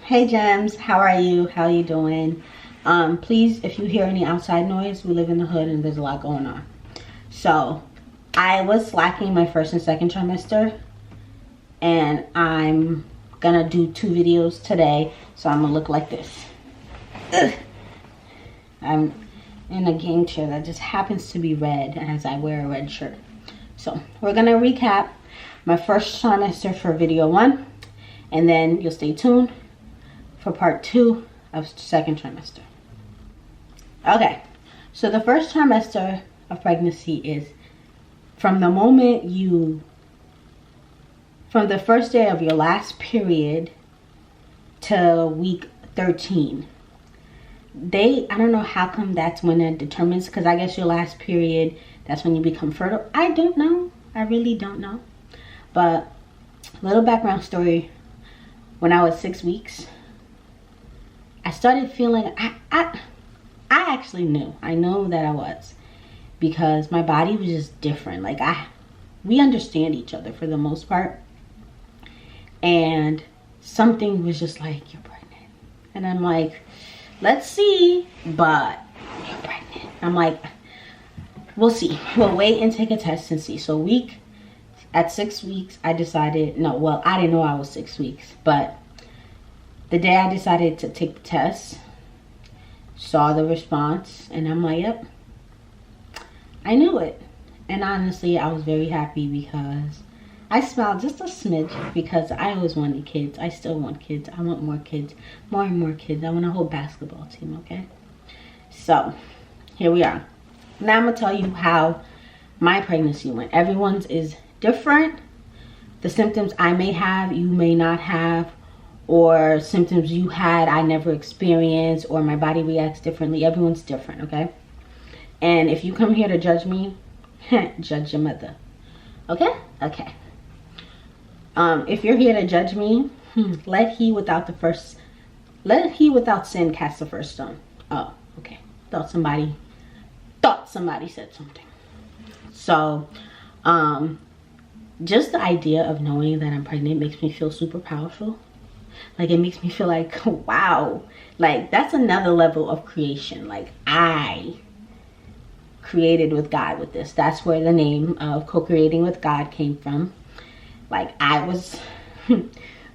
Hey gems, how are you? How you doing? Please, if you hear any outside noise, we live in the hood and there's a lot going on. So I was slacking my first and second trimester, and I'm gonna do 2 videos today, so I'm gonna look like this. Ugh. I'm in a game chair that just happens to be red as I wear a red shirt. So we're gonna recap my first trimester for video 1, and then you'll stay tuned for part 2 of second trimester. Okay, so the first trimester of pregnancy is from the moment from the first day of your last period to week 13. I don't know how come that's when it determines, because I guess your last period, that's when you become fertile. I don't know. I really don't know. But little background story, when I was 6 weeks, I started feeling, I actually knew. I know that I was, because my body was just different. Like we understand each other for the most part. And something was just like, you're pregnant. And I'm like, let's see, but you're pregnant. I'm like, we'll see. We'll wait and take a test and see. So at 6 weeks, I decided, no, well, I didn't know I was 6 weeks, but the day I decided to take the test, saw the response, and I'm like, yep, I knew it. And honestly, I was very happy because I smiled just a smidge, because I always wanted kids. I still want kids. I want more kids, more and more kids. I want a whole basketball team, okay? So here we are. Now I'm gonna tell you how my pregnancy went. Everyone's is different. The symptoms I may have, you may not have, or symptoms you had, I never experienced, or my body reacts differently. Everyone's different, okay? And if you come here to judge me, judge your mother, okay? Okay. If you're here to judge me, let he without sin cast the first stone. Oh, okay. Thought somebody said something. So, just the idea of knowing that I'm pregnant makes me feel super powerful. Like, it makes me feel like, wow, like that's another level of creation. Like, I created with God with this. That's where the name of co-creating with God came from. Like,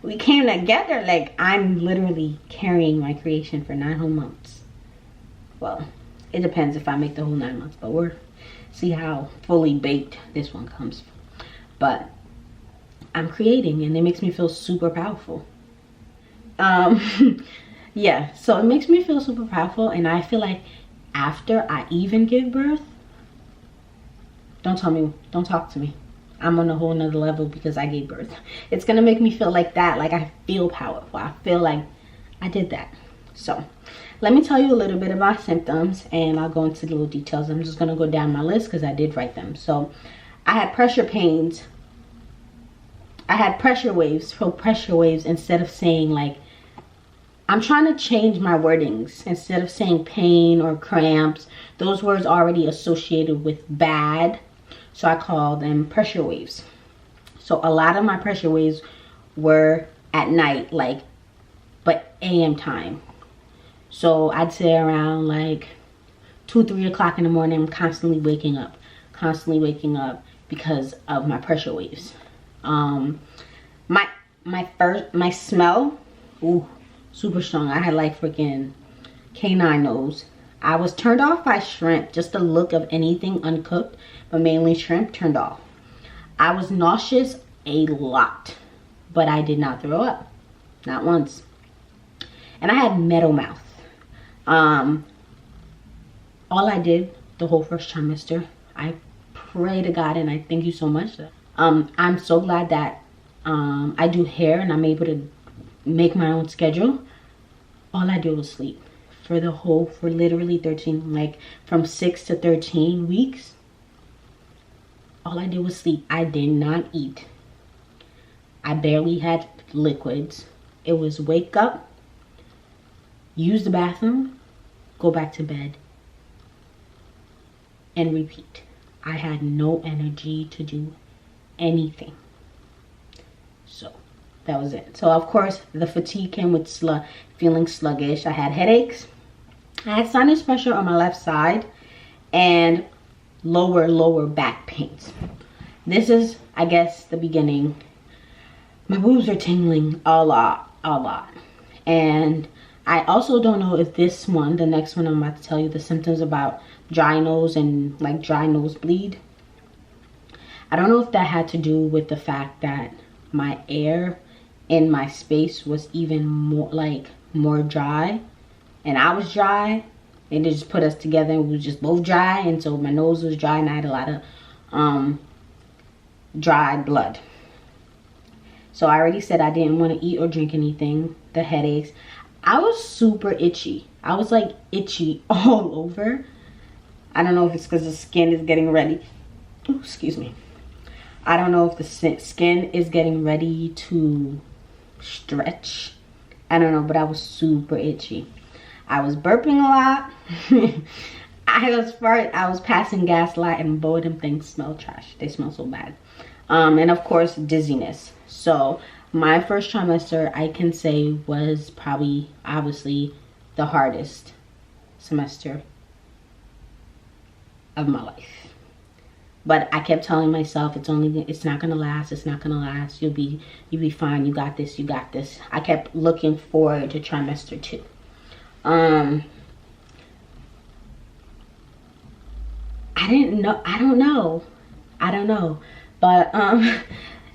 we came together. Like, I'm literally carrying my creation for 9 whole months. Well, it depends if I make the whole 9 months, but we'll see how fully baked this one comes. But I'm creating, and it makes me feel super powerful. Yeah, so it makes me feel super powerful, and I feel like after I even give birth, don't talk to me. I'm on a whole nother level because I gave birth. It's gonna make me feel like that. Like, I feel powerful. I feel like I did that. So let me tell you a little bit about symptoms, and I'll go into the little details. I'm just gonna go down my list because I did write them. So I had pressure pains. I had pressure waves. So pressure waves, instead of saying, like, I'm trying to change my wordings. Instead of saying pain or cramps, those words already associated with bad. So I call them pressure waves. So a lot of my pressure waves were at night, like, but AM time. So I'd say around like 2-3 o'clock in the morning, I'm constantly waking up because of my pressure waves. My smell, ooh, super strong. I had like freaking canine nose. I was turned off by shrimp. Just the look of anything uncooked, but mainly shrimp, turned off. I was nauseous a lot, but I did not throw up, not once. And I had metal mouth. All I did the whole first trimester, I pray to God and I thank you so much. I'm so glad that I do hair and I'm able to make my own schedule. All I did was sleep for literally 13, like from 6 to 13 weeks. All I did was sleep. I did not eat. I barely had liquids. It was wake up, use the bathroom, go back to bed, and repeat. I had no energy to do anything. So That was it. So of course the fatigue came with feeling sluggish. I had headaches. I had sinus pressure on my left side and lower back pains. This is, I guess, the beginning. My boobs are tingling a lot. And I also don't know if this one, the next one I'm about to tell you, the symptoms about dry nose and like dry nosebleed, I don't know if that had to do with the fact that my air in my space was even more dry, and I was dry, and they just put us together and we were just both dry, and so my nose was dry and I had a lot of dry blood. So I already said I didn't want to eat or drink anything. The headaches, I was super itchy. I was like itchy all over. I don't know if it's because the skin is getting ready. Ooh, excuse me. I don't know if the skin is getting ready to stretch. I don't know, but I was super itchy. I was burping a lot. I was passing gaslight, and both of them things smell trash. They smell so bad. And of course, dizziness. So my first trimester, I can say, was probably obviously the hardest semester of my life. But I kept telling myself it's not gonna last, it's not gonna last, you'll be fine, you got this, you got this. I kept looking forward to trimester 2. I don't know. But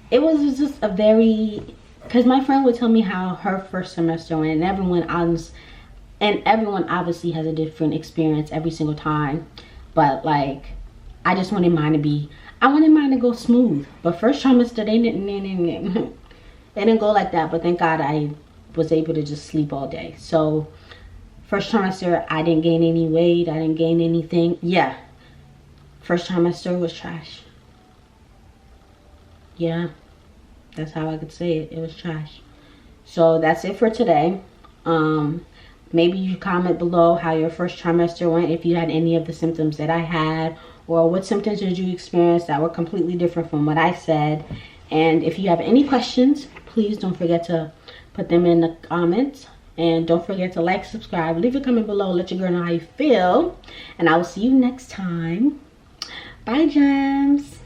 it was just a very, because my friend would tell me how her first semester went, and everyone obviously has a different experience every single time. But like, I just wanted mine to go smooth. But first trimester, they didn't go like that. But thank God I was able to just sleep all day. So first trimester, I didn't gain any weight. I didn't gain anything. Yeah, first trimester was trash. Yeah, that's how I could say it. It was trash. So that's it for today. Maybe you comment below how your first trimester went, if you had any of the symptoms that I had, or what symptoms did you experience that were completely different from what I said. And if you have any questions, please don't forget to put them in the comments. And don't forget to like, subscribe, leave a comment below, let your girl know how you feel. And I will see you next time. Bye, gems.